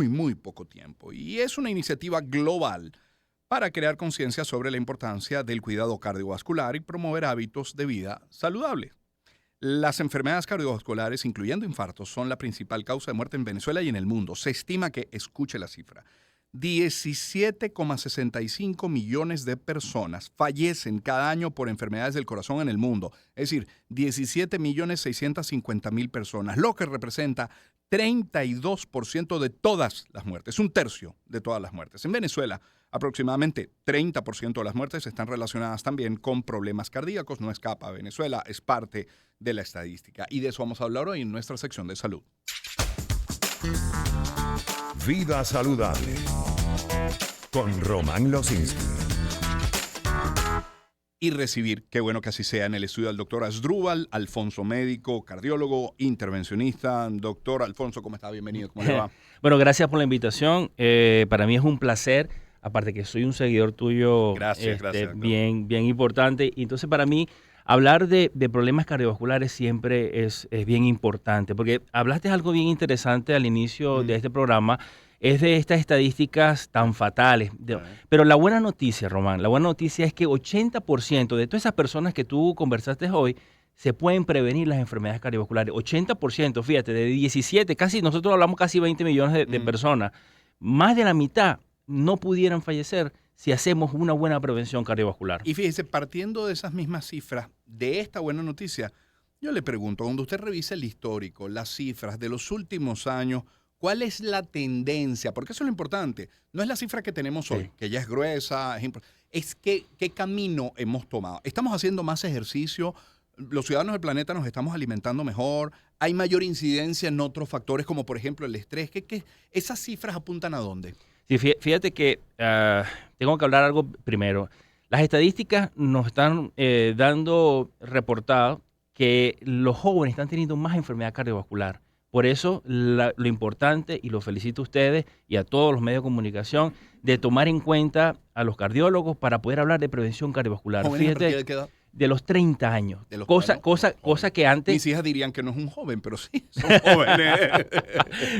muy poco tiempo. Y es una iniciativa global para crear conciencia sobre la importancia del cuidado cardiovascular y promover hábitos de vida saludables. Las enfermedades cardiovasculares, incluyendo infartos, son la principal causa de muerte en Venezuela y en el mundo. Se estima que, escuche la cifra, 17,65 millones de personas fallecen cada año por enfermedades del corazón en el mundo. Es decir, 17.650.000 personas, lo que representa 32% de todas las muertes, un tercio de todas las muertes. En Venezuela, aproximadamente 30% de las muertes están relacionadas también con problemas cardíacos. No escapa a Venezuela, es parte de la estadística. Y de eso vamos a hablar hoy en nuestra sección de salud. Vida saludable con Román Lozinski. Y recibir, qué bueno que así sea, en el estudio al doctor Asdrúbal Alfonso, médico, cardiólogo, intervencionista. Doctor Alfonso, ¿cómo está? Bienvenido, ¿cómo le va? Bueno, gracias por la invitación. Para mí es un placer, aparte que soy un seguidor tuyo. Gracias. Bien importante. Y entonces para mí hablar de problemas cardiovasculares siempre es bien importante, porque hablaste de algo bien interesante al inicio de este programa, es de estas estadísticas tan fatales. Pero la buena noticia, Román, la buena noticia es que 80% de todas esas personas que tú conversaste hoy se pueden prevenir las enfermedades cardiovasculares. 80%, fíjate, de 17, nosotros hablamos casi 20 millones de personas. Más de la mitad no pudieran fallecer si hacemos una buena prevención cardiovascular. Y fíjese, partiendo de esas mismas cifras, de esta buena noticia, yo le pregunto, cuando usted revisa el histórico, las cifras de los últimos años, ¿cuál es la tendencia? Porque eso es lo importante. No es la cifra que tenemos hoy, que ya es gruesa, es qué camino hemos tomado. ¿Estamos haciendo más ejercicio? ¿Los ciudadanos del planeta nos estamos alimentando mejor? ¿Hay mayor incidencia en otros factores como por ejemplo el estrés? ¿Esas cifras apuntan a dónde? Sí, fíjate que tengo que hablar algo primero. Las estadísticas nos están dando reportado que los jóvenes están teniendo más enfermedad cardiovascular. Por eso lo importante, y lo felicito a ustedes y a todos los medios de comunicación, de tomar en cuenta a los cardiólogos para poder hablar de prevención cardiovascular. Fíjate, ¿de qué edad? De los 30 años. De los Cosa que antes... Mis hijas dirían que no es un joven, pero sí, son jóvenes.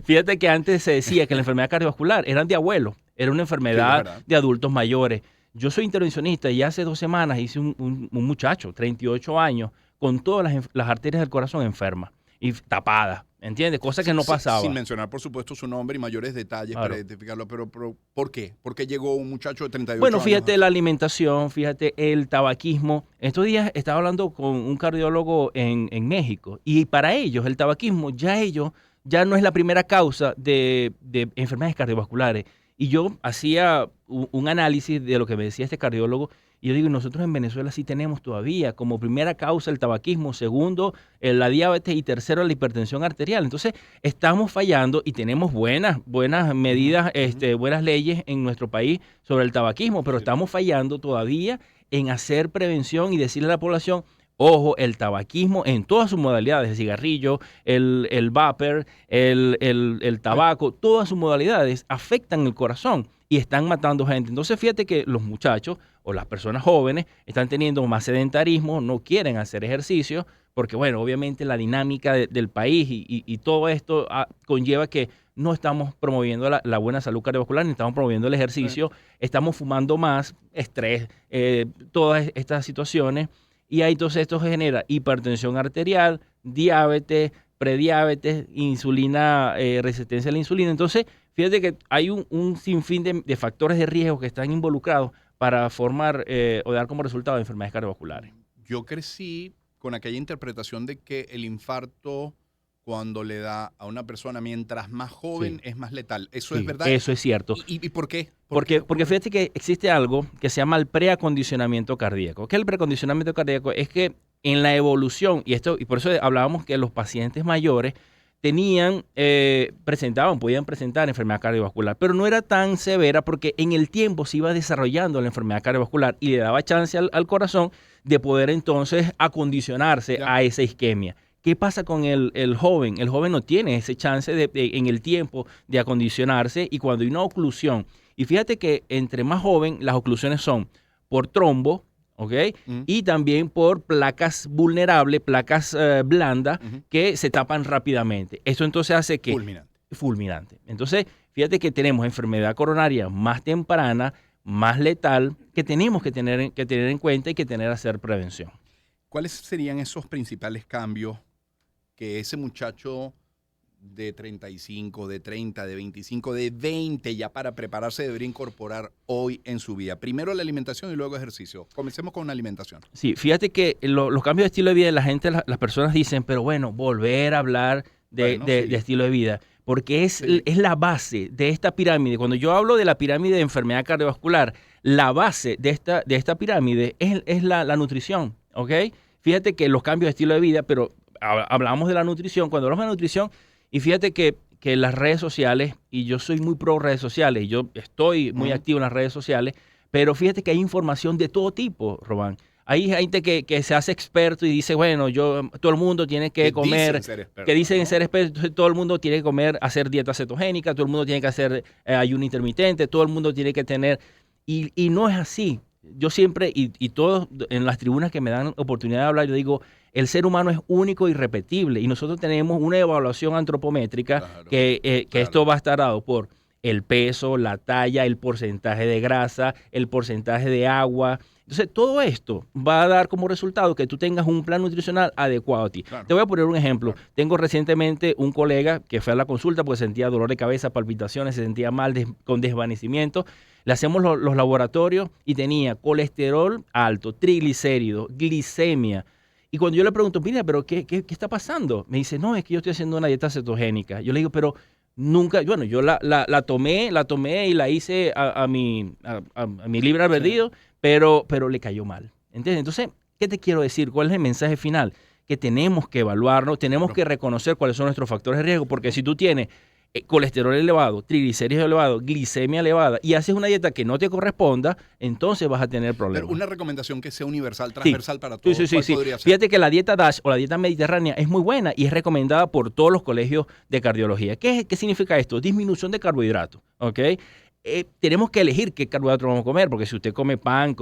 Fíjate que antes se decía que la enfermedad cardiovascular eran de abuelos, era una enfermedad de adultos mayores. Yo soy intervencionista y hace 2 semanas hice un muchacho, 38 años, con todas las arterias del corazón enfermas y tapadas, ¿entiendes? Cosa que no pasaba. Sin mencionar, por supuesto, su nombre y mayores detalles para identificarlo. Pero ¿por qué? ¿Por qué llegó un muchacho de 38 años? Bueno, fíjate la alimentación, fíjate el tabaquismo. Estos días estaba hablando con un cardiólogo en México y para ellos el tabaquismo ya no es la primera causa de enfermedades cardiovasculares. Y yo hacía un análisis de lo que me decía este cardiólogo. Y yo digo, nosotros en Venezuela sí tenemos todavía como primera causa el tabaquismo, segundo la diabetes y tercero la hipertensión arterial. Entonces estamos fallando y tenemos buenas medidas, buenas leyes en nuestro país sobre el tabaquismo, pero estamos fallando todavía en hacer prevención y decirle a la población, ojo, el tabaquismo en todas sus modalidades, el cigarrillo, el vapor, el tabaco, todas sus modalidades afectan el corazón y están matando gente. Entonces fíjate que los muchachos o las personas jóvenes están teniendo más sedentarismo, no quieren hacer ejercicio, porque bueno, obviamente la dinámica del país y todo esto conlleva que no estamos promoviendo la buena salud cardiovascular, ni estamos promoviendo el ejercicio, estamos fumando más, estrés, todas estas situaciones, y ahí entonces esto genera hipertensión arterial, diabetes, prediabetes, insulina, resistencia a la insulina. Entonces, fíjate que hay un sinfín de factores de riesgo que están involucrados para formar o dar como resultado enfermedades cardiovasculares. Yo crecí con aquella interpretación de que el infarto, cuando le da a una persona mientras más joven, es más letal. ¿Eso es verdad? Eso es cierto. ¿Y por qué? Porque fíjate que existe algo que se llama el preacondicionamiento cardíaco. ¿Qué es el preacondicionamiento cardíaco? Es que en la evolución, y por eso hablábamos que los pacientes mayores podían presentar enfermedad cardiovascular, pero no era tan severa porque en el tiempo se iba desarrollando la enfermedad cardiovascular y le daba chance al corazón de poder entonces acondicionarse a esa isquemia. ¿Qué pasa con el joven? El joven no tiene ese chance en el tiempo de acondicionarse y cuando hay una oclusión, y fíjate que entre más joven las oclusiones son por trombo, ¿ok? Y también por placas vulnerables, placas blandas que se tapan rápidamente. Eso entonces hace que... Fulminante. Entonces, fíjate que tenemos enfermedad coronaria más temprana, más letal, que tenemos que tener en cuenta y que hacer prevención. ¿Cuáles serían esos principales cambios que ese muchacho de 35, de 30, de 25, de 20, ya para prepararse debería incorporar hoy en su vida? Primero la alimentación y luego ejercicio. Comencemos con la alimentación. Sí, fíjate que los cambios de estilo de vida, las personas dicen, pero bueno, volver a hablar de estilo de vida, porque es la base de esta pirámide. Cuando yo hablo de la pirámide de enfermedad cardiovascular, la base de esta pirámide es la nutrición, ¿ok? Fíjate que los cambios de estilo de vida, pero hablamos de la nutrición. Cuando hablamos de nutrición, y fíjate que las redes sociales, y yo soy muy pro redes sociales, y yo estoy muy activo en las redes sociales, pero fíjate que hay información de todo tipo, Román. Hay gente que se hace experto y dice, bueno, todo el mundo tiene que comer, que dicen ser expertos, todo el mundo tiene que comer, hacer dieta cetogénica, todo el mundo tiene que hacer ayuno intermitente, todo el mundo tiene que tener, y no es así. Yo siempre, y todos en las tribunas que me dan oportunidad de hablar, yo digo, el ser humano es único y irrepetible, y nosotros tenemos una evaluación antropométrica que esto va a estar dado por el peso, la talla, el porcentaje de grasa, el porcentaje de agua. Entonces, todo esto va a dar como resultado que tú tengas un plan nutricional adecuado a ti. Claro. Te voy a poner un ejemplo. Claro. Tengo recientemente un colega que fue a la consulta porque sentía dolor de cabeza, palpitaciones, se sentía mal, con desvanecimiento. Le hacemos los laboratorios y tenía colesterol alto, triglicéridos, glicemia. Y cuando yo le pregunto, mira, pero ¿qué está pasando? Me dice, no, es que yo estoy haciendo una dieta cetogénica. Yo le digo, pero nunca, bueno, yo la tomé y la hice a mi libre albedrío, pero le cayó mal. ¿Entiendes? Entonces, ¿qué te quiero decir? ¿Cuál es el mensaje final? Que tenemos que evaluarnos, tenemos que reconocer cuáles son nuestros factores de riesgo, porque si tú tienes colesterol elevado, triglicéridos elevados, glicemia elevada y haces una dieta que no te corresponda, entonces vas a tener problemas. Pero una recomendación que sea universal, transversal para todos. Sí. Fíjate que la dieta DASH o la dieta mediterránea es muy buena y es recomendada por todos los colegios de cardiología. ¿Qué significa esto? Disminución de carbohidratos, ¿ok? Tenemos que elegir qué carbohidratos vamos a comer, porque si usted come pan,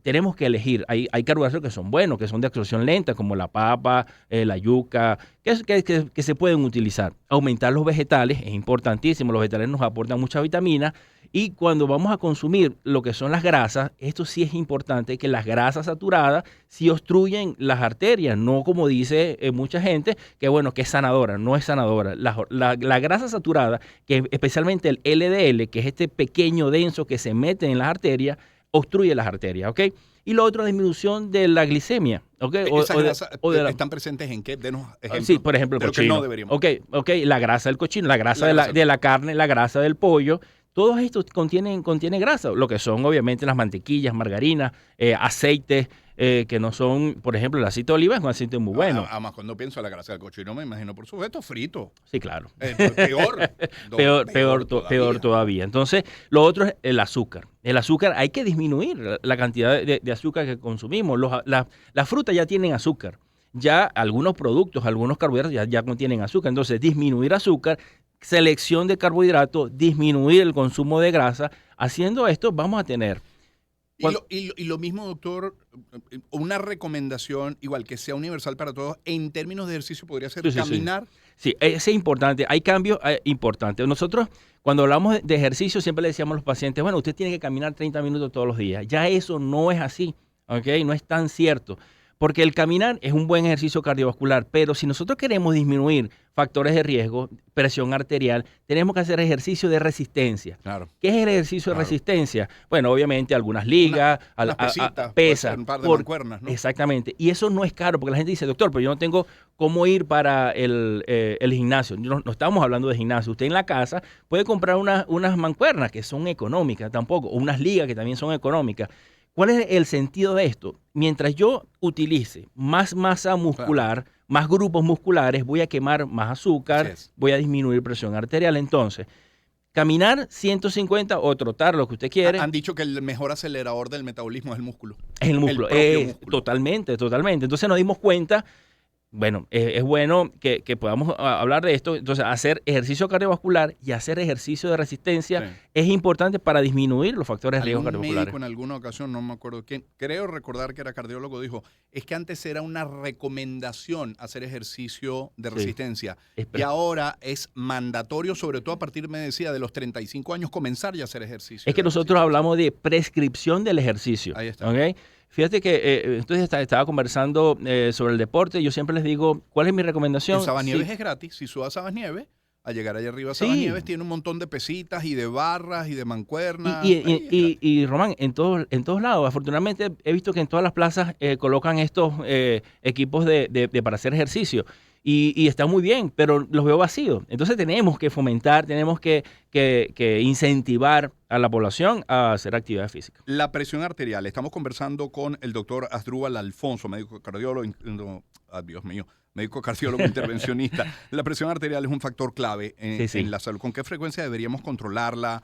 tenemos que elegir. Hay carbohidratos que son buenos, que son de absorción lenta, como la papa, la yuca, que se pueden utilizar. Aumentar los vegetales es importantísimo. Los vegetales nos aportan mucha vitamina. Y cuando vamos a consumir lo que son las grasas, esto sí es importante, que las grasas saturadas sí obstruyen las arterias, no como dice mucha gente, que bueno, que es sanadora, no es sanadora. La grasa saturada, que especialmente el LDL, que es este pequeño denso que se mete en las arterias, obstruye las arterias, ¿ok? Y lo otro, disminución de la glicemia, ¿ok? ¿Esas grasas están presentes en qué? Denos ejemplos. Sí, por ejemplo, el cochino. No deberíamos. Ok, la grasa del cochino, la grasa de la carne, la grasa del pollo. Todos estos contienen grasa, lo que son obviamente las mantequillas, margarinas, aceites que no son, por ejemplo, el aceite de oliva es un aceite muy bueno. Además, cuando pienso en la grasa del cochino, me imagino, por supuesto, frito. Sí, claro. Peor todavía. Entonces, lo otro es el azúcar. El azúcar, hay que disminuir la cantidad de azúcar que consumimos. Las frutas ya tienen azúcar. Ya algunos productos, algunos carbohidratos ya contienen azúcar. Entonces, disminuir azúcar, selección de carbohidratos, disminuir el consumo de grasa. Haciendo esto, vamos a tener... Y lo mismo, doctor, una recomendación, igual que sea universal para todos, en términos de ejercicio, podría ser caminar. Sí, es importante. Hay cambios importantes. Nosotros, cuando hablamos de ejercicio, siempre le decíamos a los pacientes, bueno, usted tiene que caminar 30 minutos todos los días. Ya eso no es así, ¿ok? No es tan cierto. Porque el caminar es un buen ejercicio cardiovascular, pero si nosotros queremos disminuir factores de riesgo, presión arterial, tenemos que hacer ejercicio de resistencia. Claro. ¿Qué es el ejercicio de resistencia? Bueno, obviamente algunas ligas, pesas, un par de mancuernas, ¿no? Exactamente. Y eso no es caro, porque la gente dice, doctor, pero yo no tengo cómo ir para el gimnasio. No estamos hablando de gimnasio. Usted en la casa puede comprar unas mancuernas que son económicas tampoco, o unas ligas que también son económicas. ¿Cuál es el sentido de esto? Mientras yo utilice más masa muscular, más grupos musculares, voy a quemar más azúcar, voy a disminuir presión arterial. Entonces, caminar 150 o trotar, lo que usted quiere. Han dicho que el mejor acelerador del metabolismo es el músculo. Es el músculo. Músculo. Totalmente. Entonces nos dimos cuenta Bueno, es bueno que podamos hablar de esto. Entonces, hacer ejercicio cardiovascular y hacer ejercicio de resistencia Sí. es importante para disminuir los factores de riesgo Algún cardiovasculares. médico en alguna ocasión, no me acuerdo quién, creo recordar que era cardiólogo, dijo, es que antes era una recomendación hacer ejercicio de Sí. resistencia Es y ahora es mandatorio, sobre todo a partir, me decía, de los 35 años, comenzar ya a hacer ejercicio. Es que de nosotros resistencia. hablamos de prescripción del ejercicio. Ahí está. ¿Ok? Fíjate que entonces estaba conversando sobre el deporte. Yo siempre les digo, ¿cuál es mi recomendación? En Sabanieves Sí. es gratis. Si subas a Sabanieves, al llegar allá arriba a Sí. Sabanieves, tiene un montón de pesitas y de barras y de mancuernas. Y, Ahí es gratis. Román, en todos lados, afortunadamente he visto que en todas las plazas colocan estos equipos para hacer ejercicio y está muy bien, pero los veo vacíos. Entonces tenemos que fomentar, tenemos que incentivar a la población a hacer actividad física. La presión arterial. Estamos conversando con el doctor Asdrúbal Alfonso, médico cardiólogo, Dios mío, médico cardiólogo intervencionista. La presión arterial es un factor clave Sí. en la salud. ¿Con qué frecuencia deberíamos controlarla?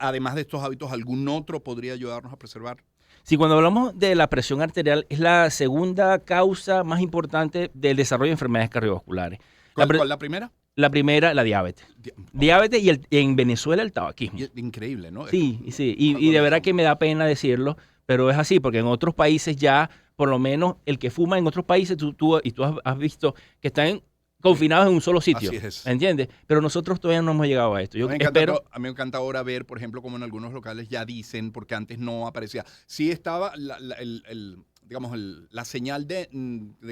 Además de estos hábitos, ¿algún otro podría ayudarnos a preservar? Sí, cuando hablamos de la presión arterial, es la segunda causa más importante del desarrollo de enfermedades cardiovasculares. ¿Cuál es la primera? La primera, la diabetes. Diabetes y en Venezuela el tabaquismo. Increíble, ¿no? Sí, y de verdad que me da pena decirlo, pero es así, porque en otros países ya, por lo menos el que fuma en otros países, tú has visto que están confinados en un solo sitio, Así es. ¿entiendes? Pero nosotros todavía no hemos llegado a esto. Yo a mí espero... a mí me encanta ahora ver, por ejemplo, como en algunos locales ya dicen, porque antes no aparecía. Sí estaba la señal de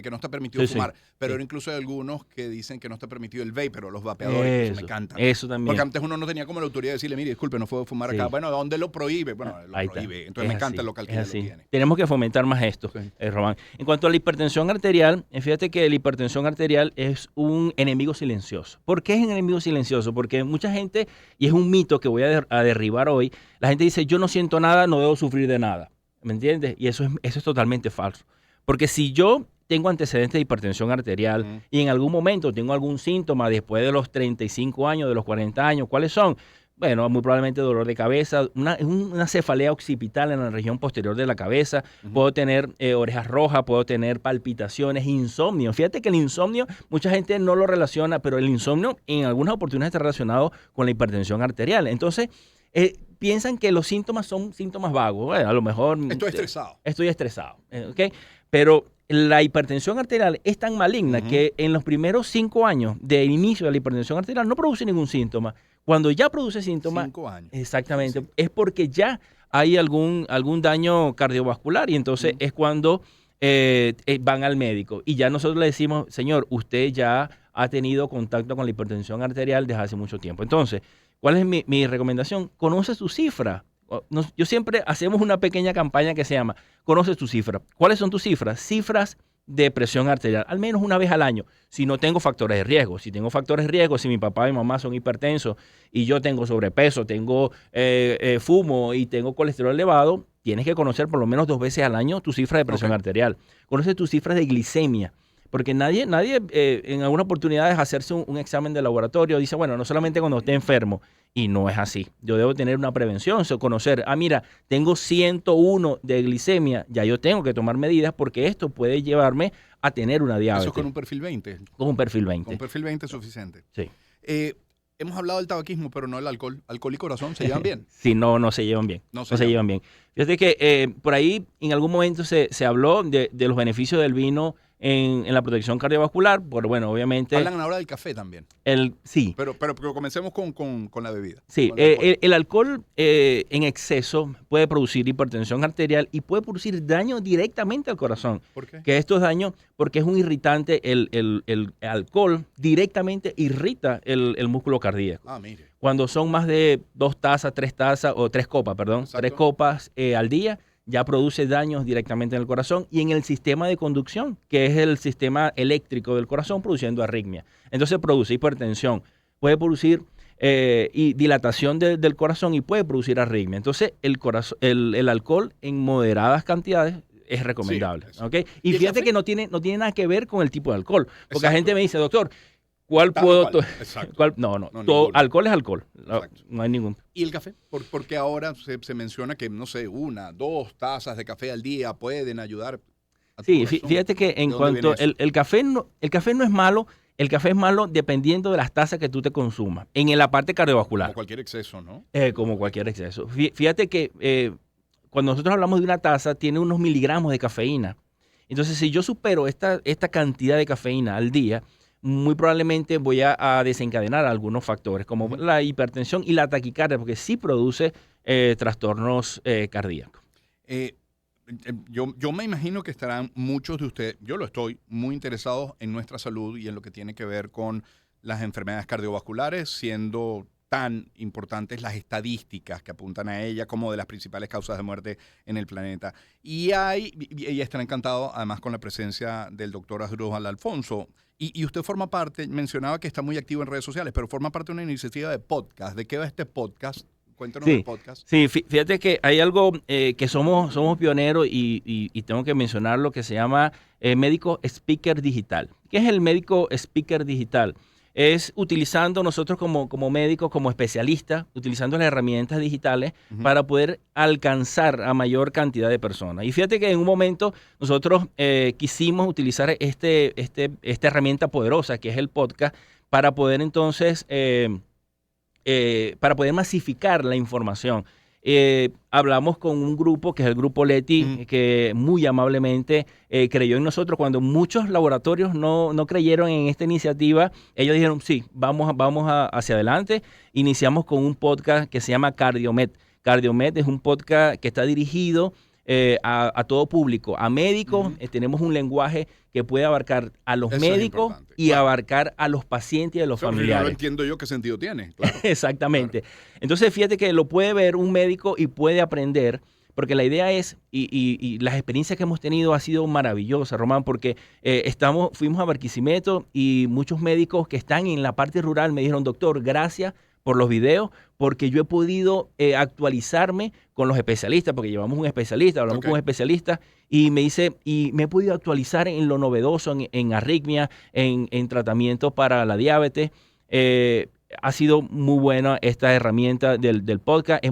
que no está permitido Sí, fumar, pero sí. ahora incluso hay algunos que dicen que no está permitido el vape, pero los vapeadores, eso me encantan. Eso también. Porque antes uno no tenía como la autoridad de decirle, mire, disculpe, no puedo fumar Sí. acá. Bueno, ¿dónde lo prohíbe? Bueno, lo Ahí está. prohíbe. Entonces Es me encanta así, el local que es ya así. lo tiene. Tenemos que fomentar más esto, Sí. Román. En cuanto a la hipertensión arterial, fíjate que la hipertensión arterial es un enemigo silencioso. ¿Por qué es un enemigo silencioso? Porque mucha gente, y es un mito que voy a derribar hoy, la gente dice, yo no siento nada, no debo sufrir de nada. ¿Me entiendes? Y eso es totalmente falso. Porque si yo tengo antecedentes de hipertensión arterial y en algún momento tengo algún síntoma después de los 35 años, de los 40 años, ¿cuáles son? Bueno, muy probablemente dolor de cabeza, una cefalea occipital en la región posterior de la cabeza, puedo tener orejas rojas, puedo tener palpitaciones, insomnio. Fíjate que el insomnio, mucha gente no lo relaciona, pero el insomnio en algunas oportunidades está relacionado con la hipertensión arterial. Entonces, piensan que los síntomas son síntomas vagos. Bueno, a lo mejor... Estoy estresado. Estoy estresado, ¿ok? Pero la hipertensión arterial es tan maligna que en los primeros 5 años de inicio de la hipertensión arterial no produce ningún síntoma. Cuando ya produce síntomas, 5 años. exactamente, Sí. es porque ya hay algún daño cardiovascular y entonces es cuando van al médico. Y ya nosotros le decimos, señor, usted ya ha tenido contacto con la hipertensión arterial desde hace mucho tiempo. Entonces, ¿cuál es mi recomendación? Conoce su cifra. Yo siempre hacemos una pequeña campaña que se llama Conoce tu cifra. ¿Cuáles son tus cifras? Cifras de presión arterial, al menos una vez al año. Si no tengo factores de riesgo, si tengo factores de riesgo, si mi papá y mi mamá son hipertensos y yo tengo sobrepeso, tengo fumo y tengo colesterol elevado, tienes que conocer por lo menos 2 veces al año tu cifra de presión arterial. Conoce tus cifras de glicemia. Porque nadie en alguna oportunidad de hacerse un examen de laboratorio dice, bueno, no solamente cuando esté enfermo, y no es así. Yo debo tener una prevención, conocer, mira, tengo 101 de glicemia, ya yo tengo que tomar medidas porque esto puede llevarme a tener una diabetes. Eso es con un perfil 20. Con un perfil 20. Con un perfil 20 es suficiente. Sí. Hemos hablado del tabaquismo, pero no del alcohol. ¿Alcohol y corazón se llevan bien? Sí, no se llevan bien. No se llevan bien. Fíjate que por ahí en algún momento se habló de los beneficios del vino en la protección cardiovascular, pero bueno, obviamente... Hablan ahora del café también. Sí. Pero comencemos con la bebida. Sí, con el el alcohol en exceso puede producir hipertensión arterial y puede producir daño directamente al corazón. ¿Por qué? Que esto es daño porque es un irritante, el alcohol directamente irrita el músculo cardíaco. Mire. Cuando son más de 2 tazas, 3 tazas, o 3 copas, perdón, Exacto. 3 copas al día, ya produce daños directamente en el corazón y en el sistema de conducción, que es el sistema eléctrico del corazón, produciendo arritmia. Entonces produce hipertensión, puede producir y dilatación del corazón y puede producir arritmia. Entonces el alcohol en moderadas cantidades es recomendable. Sí, ¿Okay? Y fíjate que no tiene nada que ver con el tipo de alcohol. Porque Exacto. la gente me dice, doctor, ¿cuál Tal puedo cual, exacto. No, todo ninguno. alcohol es alcohol. Exacto. No hay ningún. ¿Y el café? Porque ahora se menciona que, no sé, 1, 2 tazas de café al día pueden ayudar. a tu Sí, corazón? fíjate que en ¿De dónde cuanto viene eso? el café no es malo, el café es malo dependiendo de las tazas que tú te consumas, en la parte Como cardiovascular, cualquier exceso, ¿no? como cualquier exceso. Fíjate que cuando nosotros hablamos de una taza, tiene unos miligramos de cafeína. Entonces, si yo supero esta cantidad de cafeína al día, muy probablemente voy a desencadenar algunos factores, como Ujú. la hipertensión y la taquicardia, porque sí produce trastornos cardíacos. Eh, yo me imagino que estarán muchos de ustedes, yo lo estoy, muy interesados en nuestra salud y en lo que tiene que ver con las enfermedades cardiovasculares, siendo tan importantes las estadísticas que apuntan a ella como de las principales causas de muerte en el planeta. Y estará encantado además con la presencia del doctor Asdrúbal Alfonso. Y usted forma parte, mencionaba que está muy activo en redes sociales, pero forma parte de una iniciativa de podcast. ¿De qué va este podcast? Cuéntanos del Sí, podcast. sí, fíjate que hay algo que somos pioneros y tengo que mencionarlo que se llama médico speaker digital. ¿Qué es el médico speaker digital? Es utilizando nosotros como médicos, como especialistas, utilizando las herramientas digitales Ujú. para poder alcanzar a mayor cantidad de personas. Y fíjate que en un momento nosotros quisimos utilizar esta herramienta poderosa que es el podcast para poder entonces para poder masificar la información. Hablamos con un grupo que es el Grupo Leti, Ujú. que muy amablemente creyó en nosotros. Cuando muchos laboratorios no creyeron en esta iniciativa, ellos dijeron, sí, hacia adelante. Iniciamos con un podcast que se llama Cardiomed. Cardiomed es un podcast que está dirigido a todo público, a médicos. Ujú. Tenemos un lenguaje que puede abarcar a los Eso es médicos importante, y claro. abarcar a los pacientes y a los Pero si no lo familiares. entiendo yo, ¿qué sentido tiene? Claro, claro. Exactamente. Entonces, fíjate que lo puede ver un médico y puede aprender, porque la idea es, y las experiencias que hemos tenido ha sido maravillosa, Román, porque fuimos a Barquisimeto y muchos médicos que están en la parte rural me dijeron, doctor, gracias por los videos, porque yo he podido actualizarme con los especialistas, porque llevamos un especialista, hablamos Ok. con un especialista, y me dice, y me he podido actualizar en lo novedoso, en arritmia, en tratamiento para la diabetes. Ha sido muy buena esta herramienta del podcast.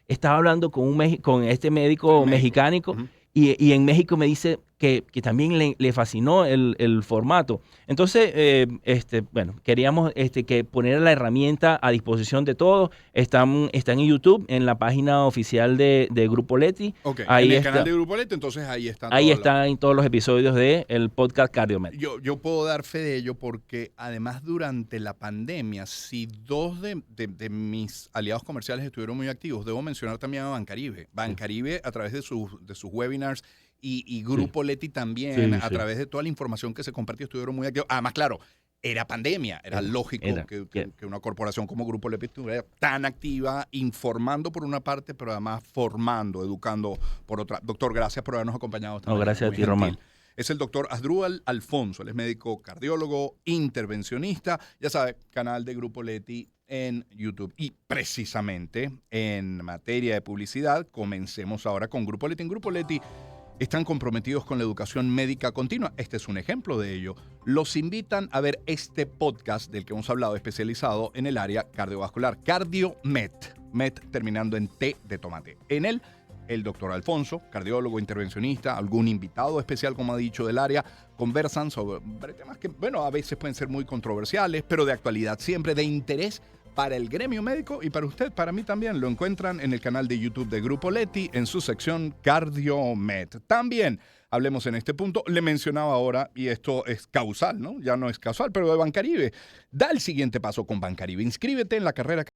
Estaba hablando con este médico En México. mexicánico Ujú. y en México me dice que también le fascinó el formato. Entonces, bueno, queríamos que poner la herramienta a disposición de todos. Están en YouTube, en la página oficial de Grupo Leti. Ok, Ahí en el está. canal de Grupo Leti, entonces ahí están Ahí todas las... están todos los episodios del podcast Cardiomed. Yo puedo dar fe de ello porque además durante la pandemia, si dos de mis aliados comerciales estuvieron muy activos, debo mencionar también a Bancaribe. Bancaribe a través de sus webinars y Grupo Leti también, Sí, a sí. través de toda la información que se compartió, estuvieron muy activos. Además, claro, era pandemia, era lógico que una corporación como Grupo Leti estuviera tan activa, informando por una parte, pero además formando, educando por otra. Doctor, gracias por habernos acompañado esta No, mañana, gracias a muy ti, gentil. Román. Es el doctor Asdrúbal Alfonso, él es médico cardiólogo, intervencionista, ya sabe, canal de Grupo Leti en YouTube. Y precisamente en materia de publicidad, comencemos ahora con Grupo Leti. En Grupo Leti están comprometidos con la educación médica continua. Este es un ejemplo de ello. Los invitan a ver este podcast del que hemos hablado, especializado en el área cardiovascular, Cardiomed, Med terminando en T de tomate. En él, el doctor Alfonso, cardiólogo, intervencionista, algún invitado especial, como ha dicho, del área, conversan sobre temas que, bueno, a veces pueden ser muy controversiales, pero de actualidad siempre, de interés para el gremio médico y para usted, para mí también. Lo encuentran en el canal de YouTube de Grupo Leti en su sección Cardiomed. También hablemos en este punto. Le mencionaba ahora, y esto es causal, ¿no? Ya no es casual, pero de Bancaribe. Da el siguiente paso con Bancaribe. Inscríbete en la carrera